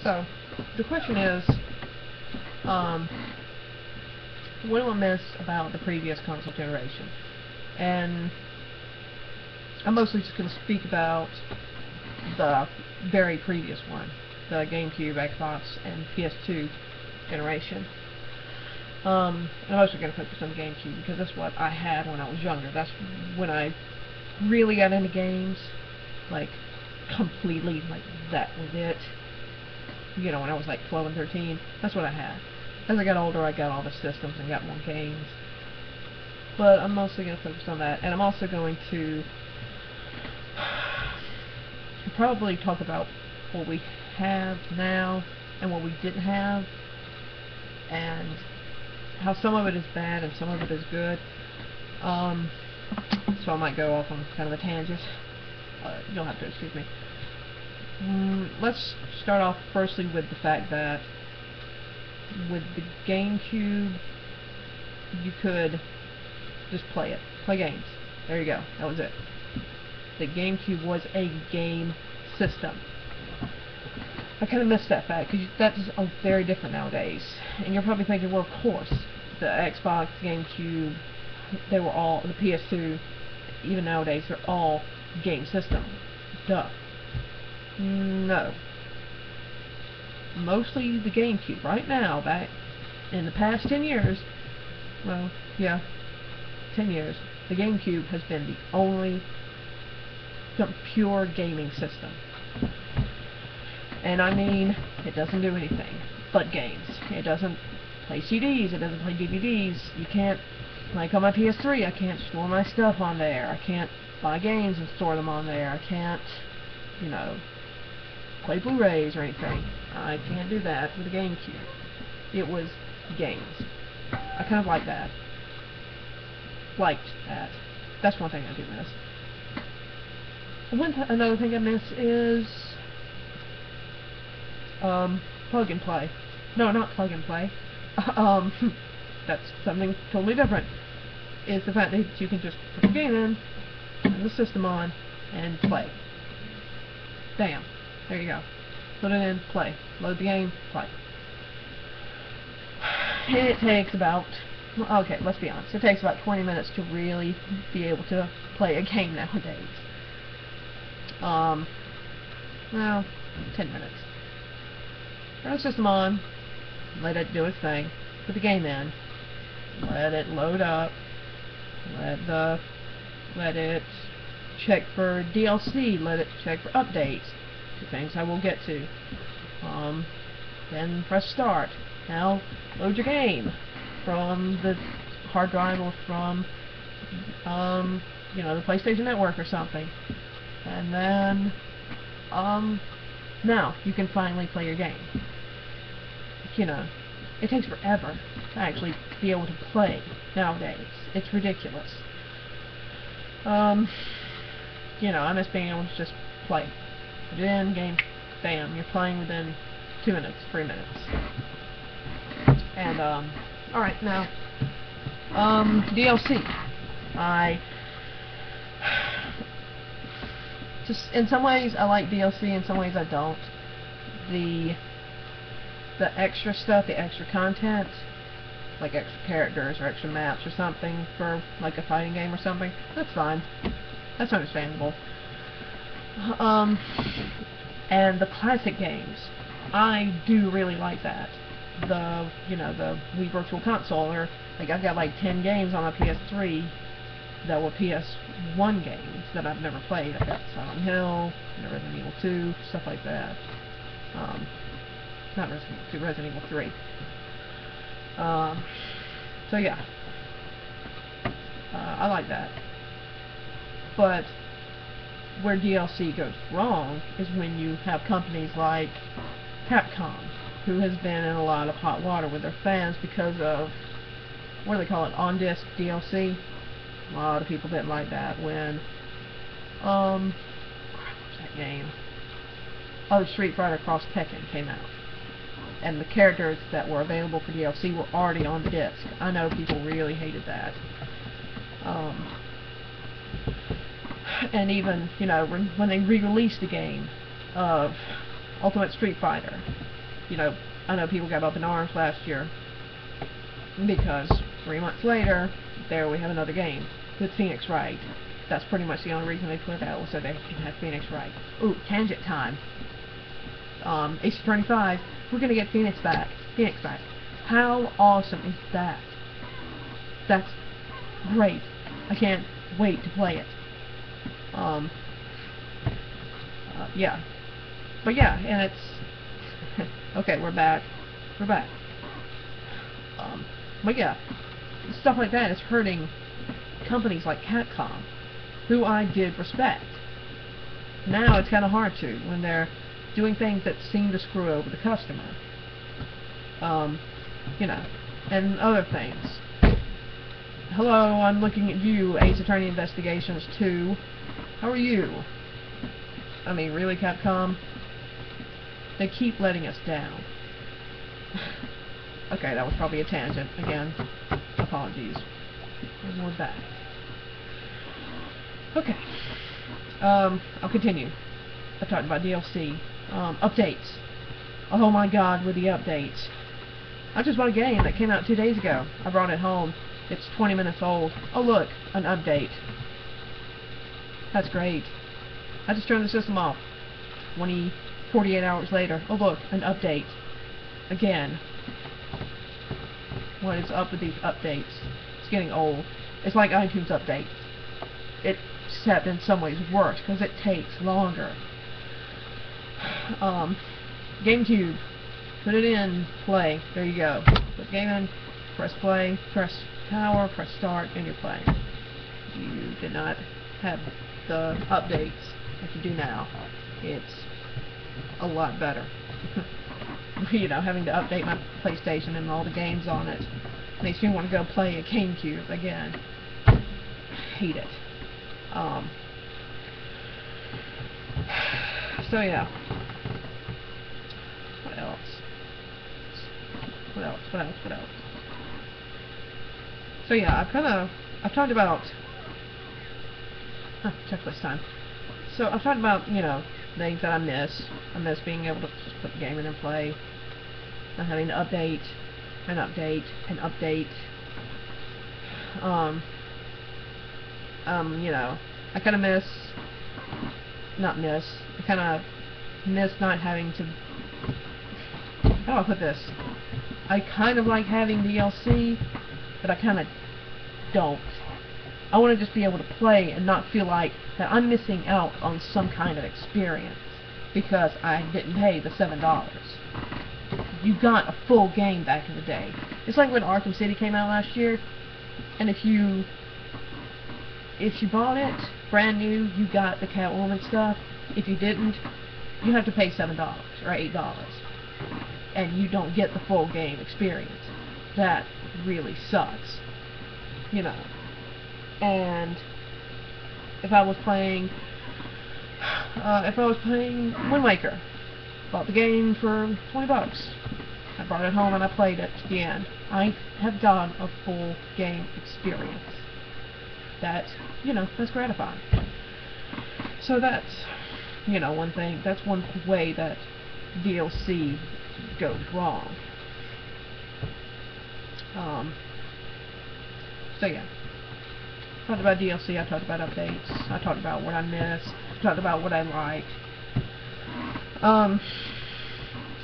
So, the question is, what do I miss about the previous console generation? And I'm mostly just going to speak about the very previous one, the GameCube, Xbox, and PS2 generation. I'm mostly going to focus on the GameCube because that's what I had when I was younger. That's when I really got into games, like completely, like that was it. You know, when I was like 12 and 13, that's what I had. As I got older, I got all the systems and got more games. But I'm mostly going to focus on that, and I'm also going to probably talk about what we have now and what we didn't have, and how some of it is bad and some of it is good. So I might go off on kind of a tangent. You'll have to excuse me. Let's start off firstly with the fact that with the GameCube, you could just play it. Play games. There you go. That was it. The GameCube was a game system. I kind of miss that fact, because that's very different nowadays. And you're probably thinking, well, of course, the Xbox, GameCube, they were all, the PS2, even nowadays, they're all game systems. Duh. No. Mostly the GameCube. Right now, back in the past 10 years, well, yeah, 10 years, the GameCube has been the only pure gaming system. And I mean, it doesn't do anything but games. It doesn't play CDs, it doesn't play DVDs. You can't, like on my PS3, I can't store my stuff on there. I can't buy games and store them on there. I can't, you know, play Blu-rays or anything. I can't do that with the GameCube. It was games. I kind of like that. Liked that. That's one thing I do miss. Another thing I miss is plug and play. No, not plug and play. That's something totally different. Is the fact that you can just put the game in, turn the system on, and play. Bam. There you go. Put it in, play. Load the game, play. It takes about, okay, let's be honest, it takes about 20 minutes to really be able to play a game nowadays. Well, 10 minutes. Turn the system on, let it do its thing, put the game in, let it load up, let it check for DLC, let it check for updates. Two things I will get to. Then press start. Now load your game from the hard drive or from you know, the PlayStation Network or something. And then now you can finally play your game. You know, it takes forever to actually be able to play nowadays. It's ridiculous. You know, I miss being able to just play. Put it in, game, bam, you're playing within 2 minutes, 3 minutes. And, alright, now, DLC. Just, in some ways, I like DLC, in some ways I don't. The extra stuff, the extra content, like extra characters or extra maps or something for, like, a fighting game or something, that's fine. That's understandable. And the classic games, I do really like that. You know, the Wii Virtual Console, or, like, I've got like 10 games on my PS3 that were PS1 games that I've never played. I've got Silent Hill, Resident Evil 2, stuff like that. Not Resident Evil 2, Resident Evil 3. So yeah. I like that. But where DLC goes wrong is when you have companies like Capcom, who has been in a lot of hot water with their fans because of, what do they call it, on-disc DLC? A lot of people didn't like that when, crap, what was that game? Oh, Street Fighter Cross Tekken came out. And the characters that were available for DLC were already on disc. I know people really hated that. And even, you know, when they re-released the game of Ultimate Street Fighter, you know, I know people got up in arms last year because 3 months later, there we have another game with Phoenix Wright. That's pretty much the only reason they put it out, was so they can have Phoenix Wright. Ooh, tangent time. Ace Attorney 5, we're gonna get Phoenix back. How awesome is that? That's great. I can't wait to play it. Yeah. But yeah, and it's... okay, we're back. But yeah, stuff like that is hurting companies like Capcom, who I did respect. Now it's kind of hard to, when they're doing things that seem to screw over the customer. You know, and other things. Hello, I'm looking at you, Ace Attorney Investigations 2. How are you? I mean, really, Capcom? They keep letting us down. Okay, that was probably a tangent. Again, apologies. And we're back. Okay. I'll continue. I talked about DLC. Updates. Oh my god, with the updates. I just bought a game that came out 2 days ago. I brought it home. It's 20 minutes old. Oh look, an update. That's great. I just turned the system off. 48 hours later. Oh look, an update. Again. What is up with these updates? It's getting old. It's like iTunes updates. Except in some ways worse, because it takes longer. GameCube. Put it in, play. There you go. Put the game in, press play, press power, press start, and you're playing. You did not have the updates like you do now. It's a lot better. You know, having to update my PlayStation and all the games on it makes me want to go play a GameCube again. Hate it. So yeah. What else? So yeah, I've talked about checklist time. So I've talked about, you know, things that I miss. I miss being able to just put the game in and play. Not having to update and update and update. You know, I kinda miss not having to, how do I put this? I kind of like having DLC, but I kind of don't. I want to just be able to play and not feel like that I'm missing out on some kind of experience because I didn't pay the $7. You got a full game back in the day. It's like when Arkham City came out last year, and if you bought it brand new, you got the Catwoman stuff. If you didn't, you have to pay $7 or $8. And you don't get the full game experience. That really sucks. You know. And if I was playing Wind Waker, bought the game for $20. I brought it home and I played it to the end. I have done a full game experience. That, you know, that's gratifying. So that's, you know, one thing. That's one way that DLC goes wrong. So yeah, I talked about DLC, I talked about updates, I talked about what I missed, I talked about what I liked. I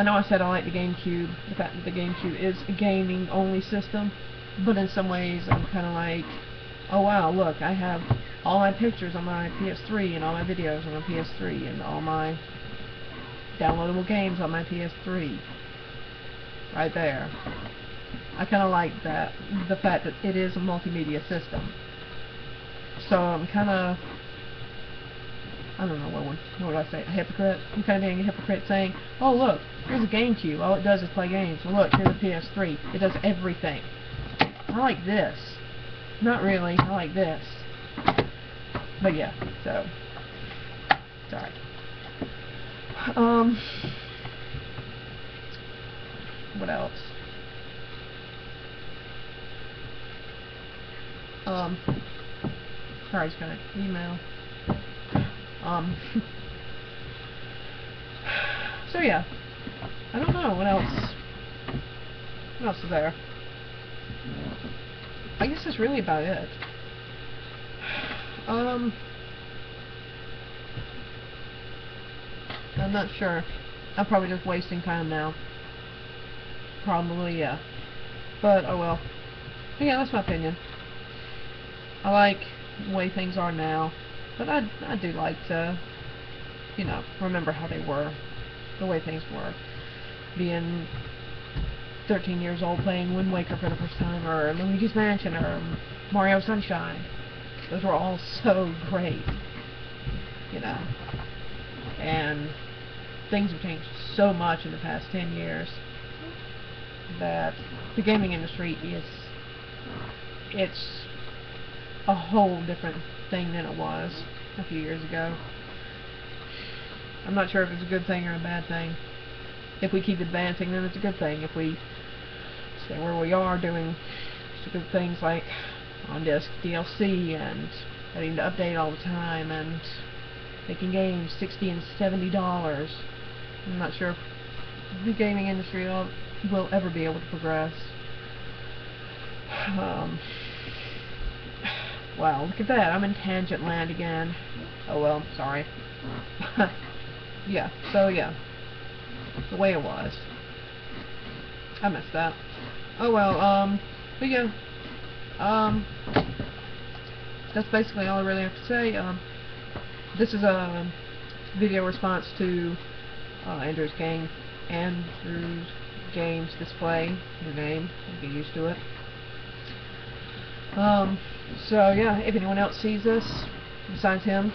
know I said I like the GameCube, the fact that the GameCube is a gaming only system, but in some ways I'm kind of like, oh wow, look, I have all my pictures on my PS3 and all my videos on my PS3 and all my downloadable games on my PS3. Right there. I kind of like that, the fact that it is a multimedia system. So I'm kind of, I don't know, what would I say, a hypocrite? I'm kind of being a hypocrite saying, oh look, here's a GameCube, all it does is play games. Well look, here's a PS3, it does everything. I like this. Not really, I like this. But yeah, so, it's alright. What else? Sorry, I just got an email. So yeah, I don't know what else. What else is there? I guess that's really about it. I'm not sure. I'm probably just wasting time now. Probably, yeah. But, oh well. But yeah, that's my opinion. I like the way things are now. But I do like to, you know, remember how they were. The way things were. Being 13 years old playing Wind Waker for the first time, or Luigi's Mansion, or Mario Sunshine. Those were all so great. You know. And things have changed so much in the past 10 years that the gaming industry it's a whole different thing than it was a few years ago. I'm not sure if it's a good thing or a bad thing. If we keep advancing, then it's a good thing. If we stay where we are doing stupid things like on-disc DLC and having to update all the time and making games $60 and $70, I'm not sure if the gaming industry will ever be able to progress. Wow, look at that. I'm in tangent land again. Oh well, sorry. Yeah, so yeah. The way it was. I messed that. Oh well, but yeah. That's basically all I really have to say. This is a video response to Andrew's Games Display, new name, get used to it. So yeah, if anyone else sees this, besides him,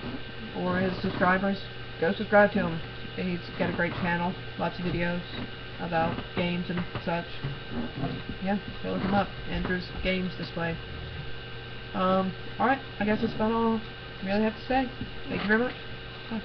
or his subscribers, go subscribe to him. He's got a great channel, lots of videos about games and such. Yeah, go look him up, Andrew's Games Display. Alright, I guess that's about all I really have to say. Thank you very much. Bye.